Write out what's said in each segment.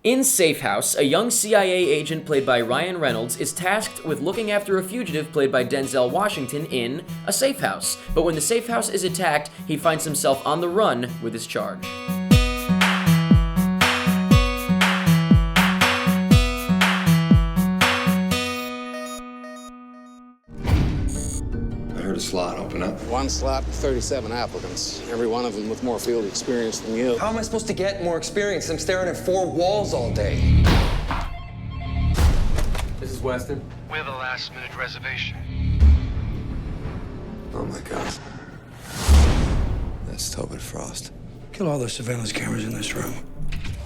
In Safe House, a young CIA agent played by Ryan Reynolds is tasked with looking after a fugitive played by Denzel Washington in a safe house. But when the safe house is attacked, he finds himself on the run with his charge. I heard a slot open up. One slot, 37 applicants, every one of them with more field experience than you. How am I supposed to get more experience? I'm staring at four walls all day. This is Weston. We have a last-minute reservation. Oh my God. That's Tobin Frost. Kill all the surveillance cameras in this room.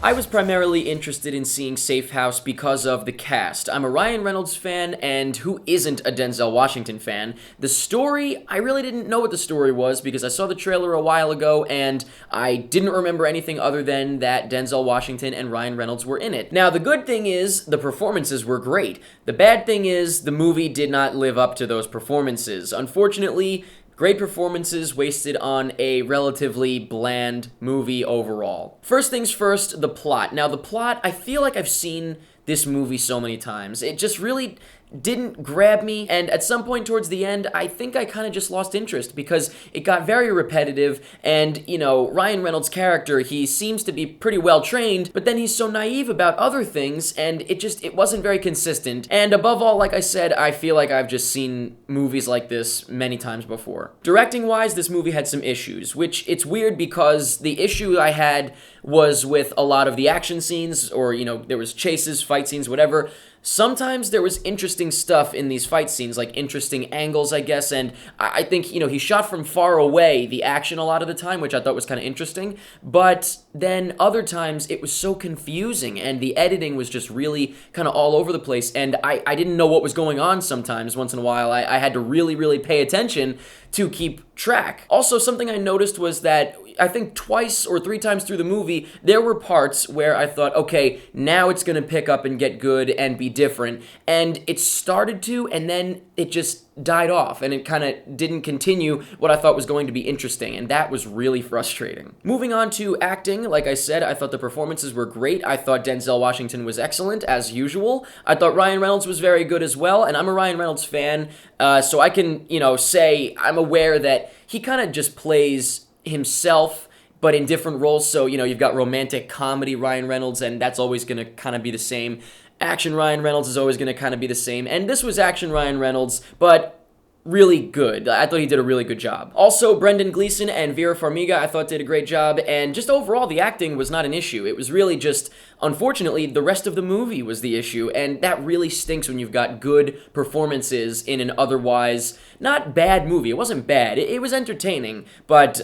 I was primarily interested in seeing Safe House because of the cast. I'm a Ryan Reynolds fan, and who isn't a Denzel Washington fan? The story, I really didn't know what the story was because I saw the trailer a while ago, and I didn't remember anything other than that Denzel Washington and Ryan Reynolds were in it. Now, the good thing is, the performances were great. The bad thing is, the movie did not live up to those performances. Unfortunately, great performances wasted on a relatively bland movie overall. First things first, the plot. Now, the plot, I feel like I've seen this movie so many times. It just really didn't grab me, and at some point towards the end, I think I kind of just lost interest because it got very repetitive, and, you know, Ryan Reynolds' character, he seems to be pretty well trained, but then he's so naive about other things, and it wasn't very consistent, and above all, like I said, I feel like I've just seen movies like this many times before. Directing-wise, this movie had some issues, which it's weird because the issue I had was with a lot of the action scenes, or, you know, there was chases, fight scenes, whatever. Sometimes there was interesting stuff in these fight scenes, like interesting angles, I guess, and I think, you know, he shot from far away, the action a lot of the time, which I thought was kind of interesting, but then other times it was so confusing, and the editing was just really kind of all over the place, and I didn't know what was going on sometimes. Once in a while, I had to really, really pay attention to keep track. Also, something I noticed was that I think twice or three times through the movie, there were parts where I thought, okay, now it's going to pick up and get good and be different. And it started to, and then it just died off, and it kind of didn't continue what I thought was going to be interesting, and that was really frustrating. Moving on to acting, like I said, I thought the performances were great. I thought Denzel Washington was excellent, as usual. I thought Ryan Reynolds was very good as well, and I'm a Ryan Reynolds fan, so I can, you know, say I'm aware that he kind of just plays himself, but in different roles. So, you know, you've got romantic comedy Ryan Reynolds, and that's always going to kind of be the same. Action Ryan Reynolds is always going to kind of be the same. And this was action Ryan Reynolds, but really good. I thought he did a really good job. Also, Brendan Gleeson and Vera Farmiga, I thought did a great job, and just overall, the acting was not an issue. It was really just, unfortunately, the rest of the movie was the issue, and that really stinks when you've got good performances in an otherwise not bad movie. It wasn't bad. It was entertaining, but,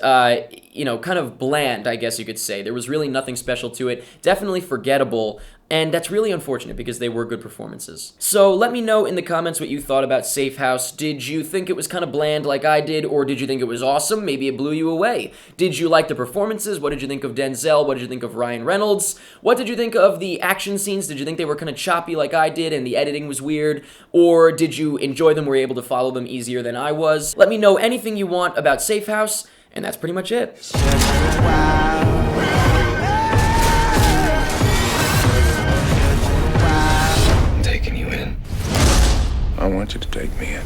you know, kind of bland, I guess you could say. There was really nothing special to it. Definitely forgettable. And that's really unfortunate because they were good performances. So let me know in the comments what you thought about Safe House. Did you think it was kind of bland like I did, or did you think it was awesome? Maybe it blew you away. Did you like the performances? What did you think of Denzel? What did you think of Ryan Reynolds? What did you think of the action scenes? Did you think they were kind of choppy like I did and the editing was weird? Or did you enjoy them, were you able to follow them easier than I was? Let me know anything you want about Safe House, and that's pretty much it. I want you to take me in.